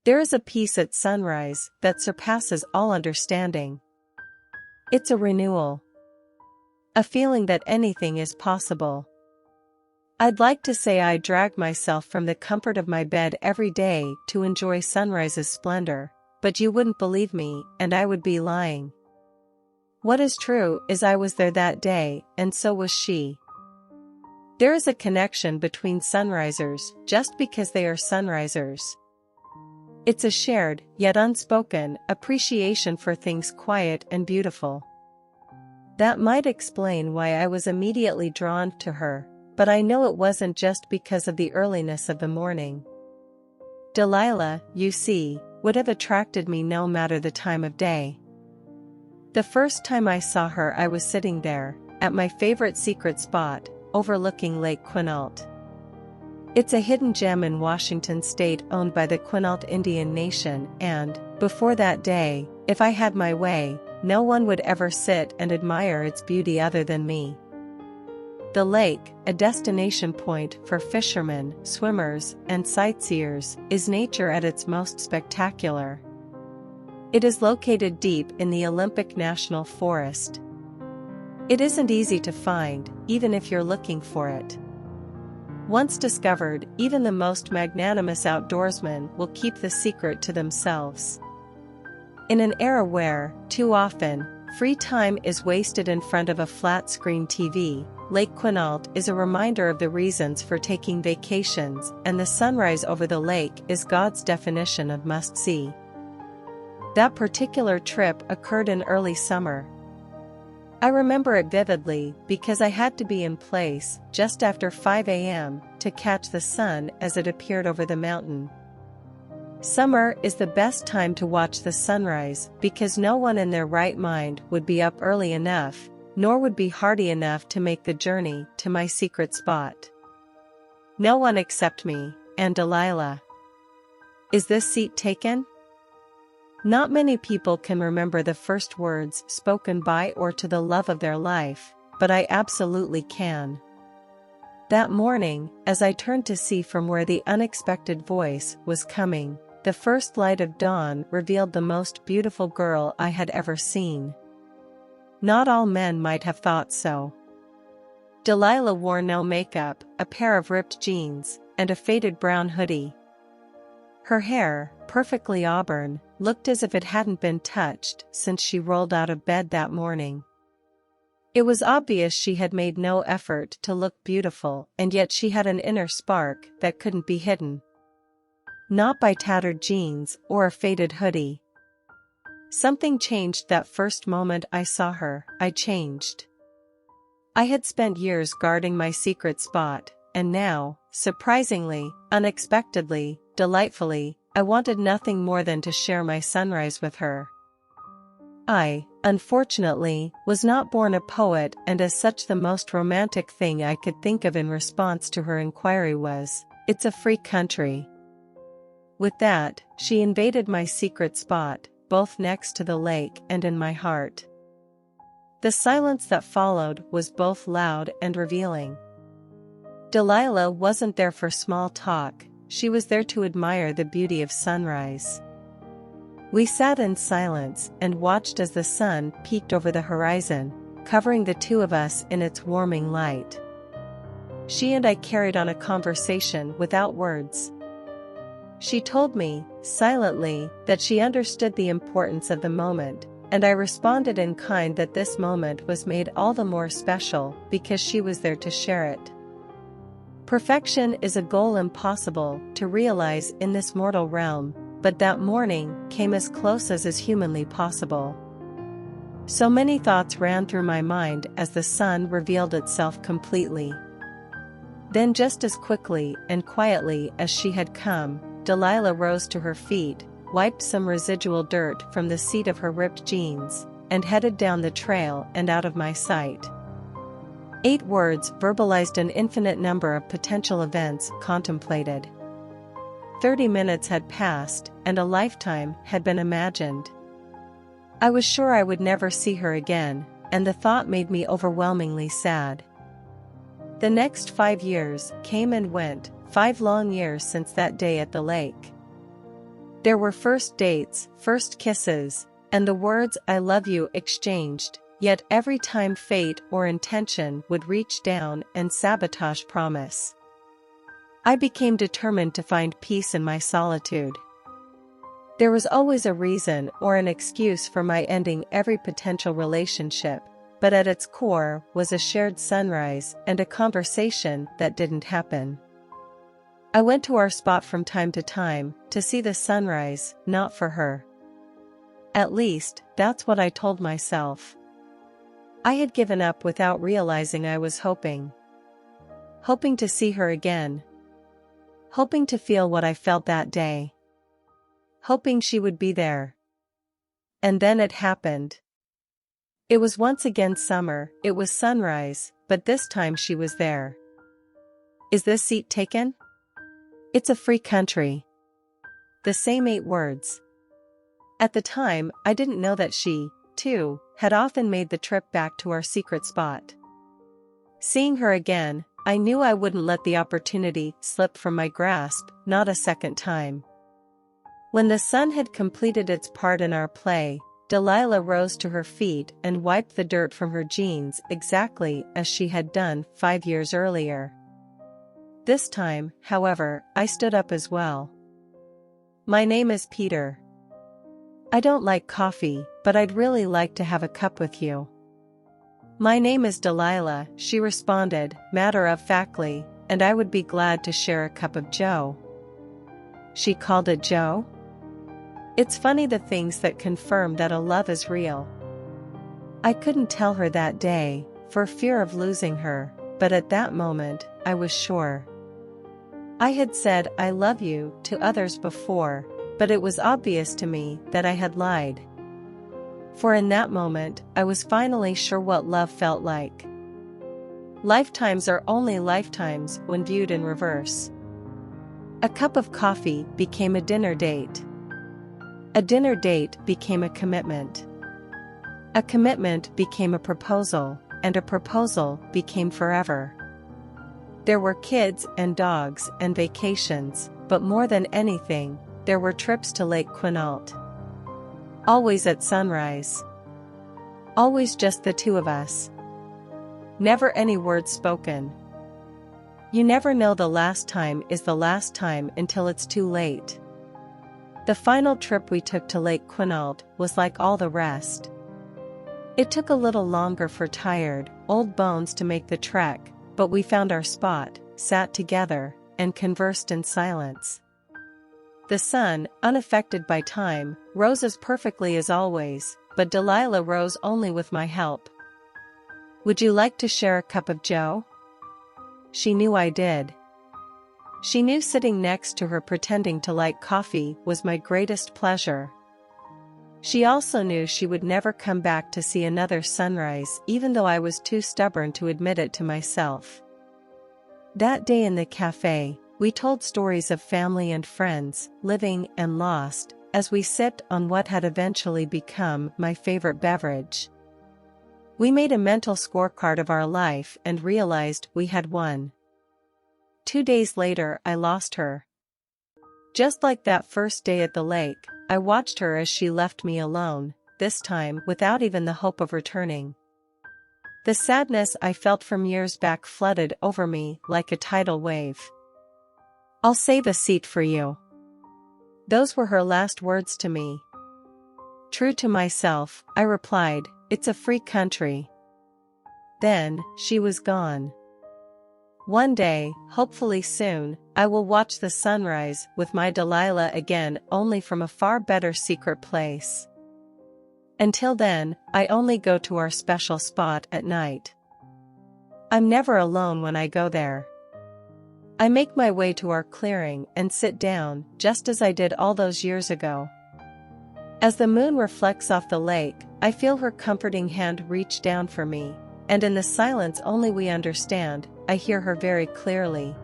There is a peace at sunrise that surpasses all understanding. It's a renewal. A feeling that anything is possible. I'd like to say I drag myself from the comfort of my bed every day to enjoy sunrise's splendor, but you wouldn't believe me, and I would be lying. What is true is I was there that day, and so was she. There is a connection between sunrisers just because they are sunrisers. It's a shared, yet unspoken, appreciation for things quiet and beautiful. That might explain why I was immediately drawn to her, but I know it wasn't just because of the earliness of the morning. Delilah, you see, would have attracted me no matter the time of day. The first time I saw her I was sitting there, at my favorite secret spot, overlooking Lake Quinault. It's a hidden gem in Washington state owned by the Quinault Indian Nation and, before that day, if I had my way, no one would ever sit and admire its beauty other than me. The lake, a destination point for fishermen, swimmers, and sightseers, is nature at its most spectacular. It is located deep in the Olympic National Forest. It isn't easy to find, even if you're looking for it. Once discovered, even the most magnanimous outdoorsmen will keep the secret to themselves. In an era where, too often, free time is wasted in front of a flat-screen TV, Lake Quinault is a reminder of the reasons for taking vacations, and the sunrise over the lake is God's definition of must-see. That particular trip occurred in early summer. I remember it vividly because I had to be in place just after 5 a.m. to catch the sun as it appeared over the mountain. Summer is the best time to watch the sunrise because no one in their right mind would be up early enough, nor would be hardy enough to make the journey to my secret spot. No one except me, and Delilah. Is this seat taken? Not many people can remember the first words spoken by or to the love of their life, but I absolutely can. That morning, as I turned to see from where the unexpected voice was coming, the first light of dawn revealed the most beautiful girl I had ever seen. Not all men might have thought so. Delilah wore no makeup, a pair of ripped jeans, and a faded brown hoodie. Her hair, perfectly auburn, looked as if it hadn't been touched since she rolled out of bed that morning. It was obvious she had made no effort to look beautiful, and yet she had an inner spark that couldn't be hidden. Not by tattered jeans or a faded hoodie. Something changed that first moment I saw her. I changed. I had spent years guarding my secret spot, and now, surprisingly, unexpectedly, delightfully, I wanted nothing more than to share my sunrise with her. I, unfortunately, was not born a poet, and as such the most romantic thing I could think of in response to her inquiry was, "It's a free country." With that, she invaded my secret spot, both next to the lake and in my heart. The silence that followed was both loud and revealing. Delilah wasn't there for small talk, she was there to admire the beauty of sunrise. We sat in silence and watched as the sun peeked over the horizon, covering the two of us in its warming light. She and I carried on a conversation without words. She told me, silently, that she understood the importance of the moment, and I responded in kind that this moment was made all the more special because she was there to share it. Perfection is a goal impossible to realize in this mortal realm, but that morning came as close as is humanly possible. So many thoughts ran through my mind as the sun revealed itself completely. Then just as quickly and quietly as she had come, Delilah rose to her feet, wiped some residual dirt from the seat of her ripped jeans, and headed down the trail and out of my sight. 8 words verbalized an infinite number of potential events contemplated. 30 minutes had passed, and a lifetime had been imagined. I was sure I would never see her again, and the thought made me overwhelmingly sad. The next 5 years came and went, 5 long years since that day at the lake. There were first dates, first kisses, and the words "I love you" exchanged, yet every time fate or intention would reach down and sabotage promise, I became determined to find peace in my solitude. There was always a reason or an excuse for my ending every potential relationship, but at its core was a shared sunrise and a conversation that didn't happen. I went to our spot from time to see the sunrise, not for her. At least, that's what I told myself. I had given up without realizing I was hoping. Hoping to see her again. Hoping to feel what I felt that day. Hoping she would be there. And then it happened. It was once again summer, it was sunrise, but this time she was there. "Is this seat taken?" "It's a free country." The same 8 words. At the time, I didn't know that she, too, had often made the trip back to our secret spot. Seeing her again, I knew I wouldn't let the opportunity slip from my grasp, not a second time. When the sun had completed its part in our play, Delilah rose to her feet and wiped the dirt from her jeans exactly as she had done 5 years earlier. This time, however, I stood up as well. "My name is Peter. I don't like coffee, but I'd really like to have a cup with you." "My name is Delilah," she responded, matter-of-factly, "and I would be glad to share a cup of Joe." She called it Joe? It's funny the things that confirm that a love is real. I couldn't tell her that day, for fear of losing her, but at that moment, I was sure. I had said "I love you" to others before, but it was obvious to me that I had lied. For in that moment, I was finally sure what love felt like. Lifetimes are only lifetimes when viewed in reverse. A cup of coffee became a dinner date. A dinner date became a commitment. A commitment became a proposal, and a proposal became forever. There were kids and dogs and vacations, but more than anything, there were trips to Lake Quinault. Always at sunrise. Always just the two of us. Never any words spoken. You never know the last time is the last time until it's too late. The final trip we took to Lake Quinault was like all the rest. It took a little longer for tired, old bones to make the trek, but we found our spot, sat together, and conversed in silence. The sun, unaffected by time, rose as perfectly as always, but Delilah rose only with my help. "Would you like to share a cup of Joe?" She knew I did. She knew sitting next to her pretending to like coffee was my greatest pleasure. She also knew she would never come back to see another sunrise, even though I was too stubborn to admit it to myself. That day in the cafe, we told stories of family and friends, living and lost, as we sipped on what had eventually become my favorite beverage. We made a mental scorecard of our life and realized we had won. 2 days later, I lost her. Just like that first day at the lake, I watched her as she left me alone, this time without even the hope of returning. The sadness I felt from years back flooded over me like a tidal wave. "I'll save a seat for you." Those were her last words to me. True to myself, I replied, "It's a free country." Then, she was gone. One day, hopefully soon, I will watch the sunrise with my Delilah again, only from a far better secret place. Until then, I only go to our special spot at night. I'm never alone when I go there. I make my way to our clearing and sit down, just as I did all those years ago. As the moon reflects off the lake, I feel her comforting hand reach down for me, and in the silence only we understand, I hear her very clearly.